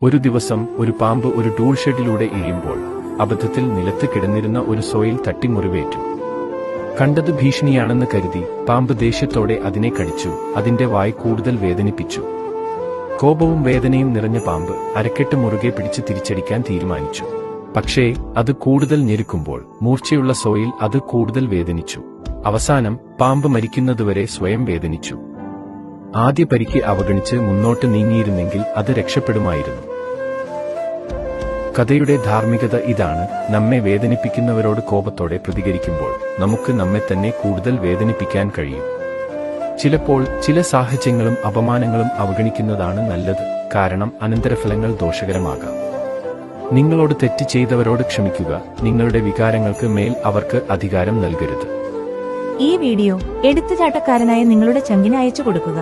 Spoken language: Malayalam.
ഒരു ദിവസം ഒരു പാമ്പ് ഒരു ടൂൾ ഷെഡിലൂടെ ഇഴയുമ്പോൾ അബദ്ധത്തിൽ നിലത്ത് കിടന്നിരുന്ന ഒരു സോയിൽ തട്ടി മുറിവേറ്റു. കണ്ടത് ഭീഷണിയാണെന്ന് കരുതി പാമ്പ് ദേഷ്യത്തോടെ അതിനെ കടിച്ചു. അതിന്റെ വായ് കൂടുതൽ വേദനിപ്പിച്ചു. കോപവും വേദനയും നിറഞ്ഞ പാമ്പ് അരക്കെട്ട് മുറുകെ പിടിച്ച് തിരിച്ചടിക്കാൻ തീരുമാനിച്ചു. പക്ഷേ അത് കൂടുതൽ ഞെരുക്കുമ്പോൾ മൂർച്ചയുള്ള സോയിൽ അത് കൂടുതൽ വേദനിച്ചു. അവസാനം പാമ്പ് മരിക്കുന്നതുവരെ സ്വയം വേദനിച്ചു. ആദ്യ പരിക്ക് അവഗണിച്ച് മുന്നോട്ട് നീങ്ങിയിരുന്നെങ്കിൽ അത് രക്ഷപ്പെടുമായിരുന്നു. കഥയുടെ ധാർമ്മികത ഇതാണ്: നമ്മെ വേദനിപ്പിക്കുന്നവരോട് കോപത്തോടെ പ്രതികരിക്കുമ്പോൾ നമുക്ക് നമ്മെ തന്നെ കൂടുതൽ വേദനിപ്പിക്കാൻ കഴിയും. ചിലപ്പോൾ ചില സാഹചര്യങ്ങളും അപമാനങ്ങളും അവഗണിക്കുന്നതാണ് നല്ലത്, കാരണം അനന്തരഫലങ്ങൾ ദോഷകരമാകാം. നിങ്ങളോട് തെറ്റ് ചെയ്തവരോട് ക്ഷമിക്കുക. നിങ്ങളുടെ വികാരങ്ങൾക്ക് മേൽ അവർക്ക് അധികാരം നൽകരുത്. ഈ വീഡിയോ എടുത്തുചാട്ടക്കാരനായ നിങ്ങളുടെ ചങ്കിന് അയച്ചു കൊടുക്കുക.